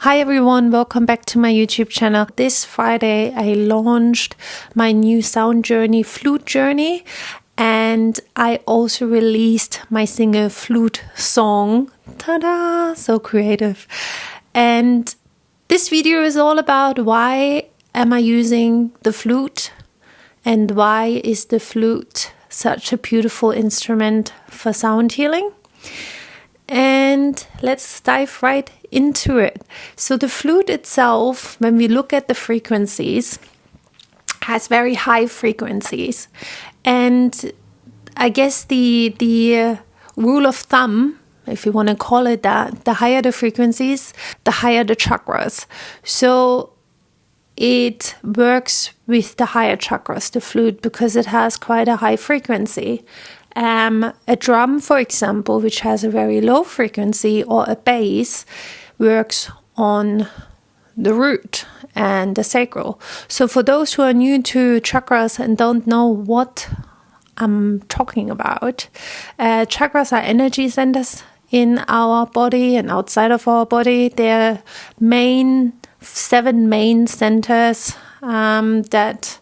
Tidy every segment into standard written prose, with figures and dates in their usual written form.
Hi everyone, welcome back to my YouTube channel. This Friday I launched my new sound journey, Flute Journey, and I also released my single Flute Song. Ta-da! So creative. And this video is all about why am I using the flute and why is the flute such a beautiful instrument for sound healing. And let's dive right into it. So the flute itself, when we look at the frequencies, has very high frequencies. And I guess the rule of thumb, if you want to call it that, the higher the frequencies, the higher the chakras. So it works with the higher chakras, the flute, because it has quite a high frequency. A drum, for example, which has a very low frequency, or a bass, works on the root and the sacral. So for those who are new to chakras and don't know what I'm talking about, chakras are energy centers in our body and outside of our body. They're seven main centers that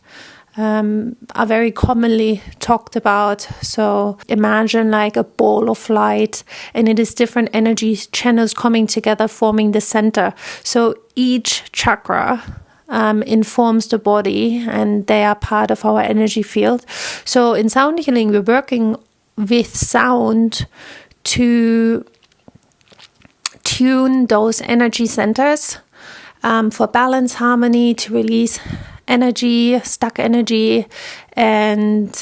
are very commonly talked about. So imagine like a ball of light, and it is different energy channels coming together, forming the center. So each chakra informs the body, and they are part of our energy field. So in sound healing, we're working with sound to tune those energy centers for balance, harmony, to release energy, stuck energy, and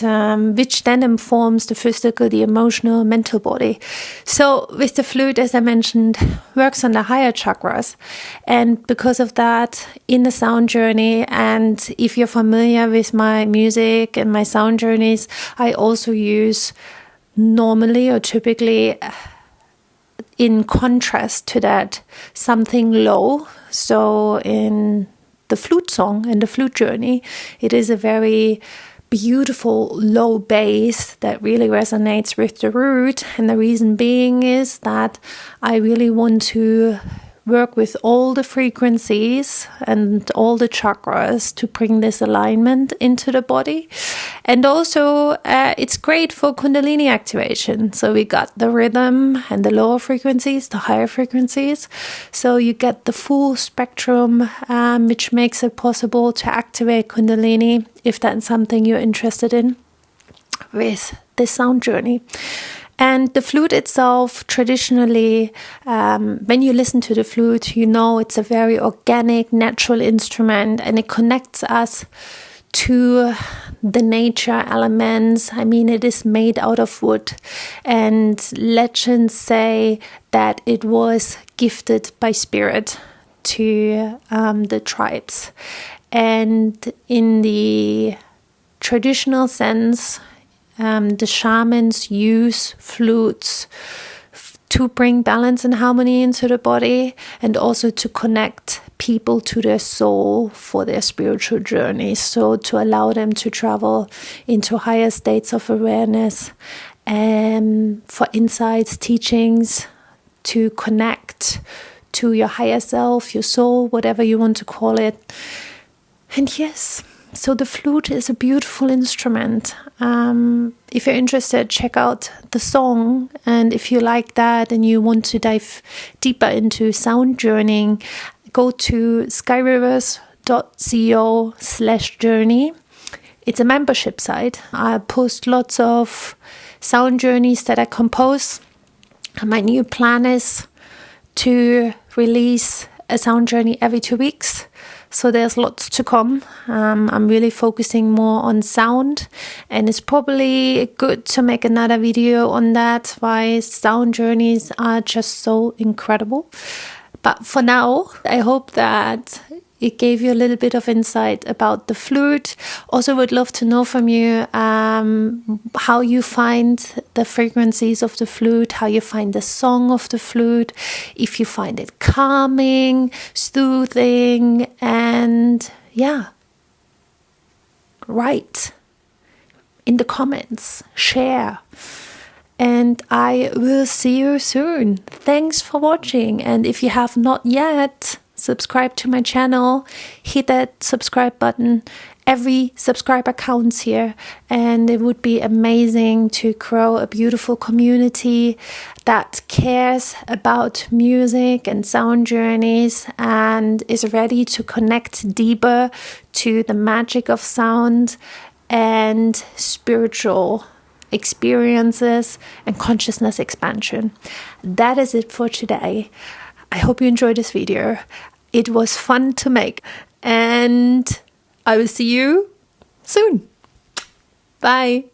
which then informs the physical, the emotional, mental body. So with the flute, as I mentioned, works on the higher chakras. And because of that, in the sound journey, and if you're familiar with my music and my sound journeys, I also use normally or typically, in contrast to that, something low. So in the flute song and the flute journey, it is a very beautiful low bass that really resonates with the root. And the reason being is that I really want to work with all the frequencies and all the chakras to bring this alignment into the body. And also it's great for Kundalini activation. So we got the rhythm and the lower frequencies, the higher frequencies. So you get the full spectrum, which makes it possible to activate Kundalini if that's something you're interested in with this sound journey. And the flute itself, traditionally, when you listen to the flute, you know it's a very organic, natural instrument, and it connects us to the nature elements. I mean, it is made out of wood, and legends say that it was gifted by spirit to the tribes. And in the traditional sense, the shamans use flutes to bring balance and harmony into the body, and also to connect people to their soul for their spiritual journey. So to allow them to travel into higher states of awareness, for insights, teachings, to connect to your higher self, your soul, whatever you want to call it. And yes, so the flute is a beautiful instrument. If you're interested, check out the song. And if you like that and you want to dive deeper into sound journeying, go to skyrivers.co/journey. It's a membership site. I post lots of sound journeys that I compose. And my new plan is to release a sound journey every 2 weeks. So there's lots to come. I'm really focusing more on sound, and it's probably good to make another video on that, why sound journeys are just so incredible. But for now, I hope that it gave you a little bit of insight about the flute. Also would love to know from you how you find the frequencies of the flute, how you find the song of the flute, if you find it calming, soothing, and write in the comments, share. And I will see you soon. Thanks for watching. And if you have not yet subscribe to my channel, hit that subscribe button. Every subscriber counts here, and it would be amazing to grow a beautiful community that cares about music and sound journeys and is ready to connect deeper to the magic of sound and spiritual experiences and consciousness expansion. That is it for today. I hope you enjoyed this video. It was fun to make, and I will see you soon. Bye.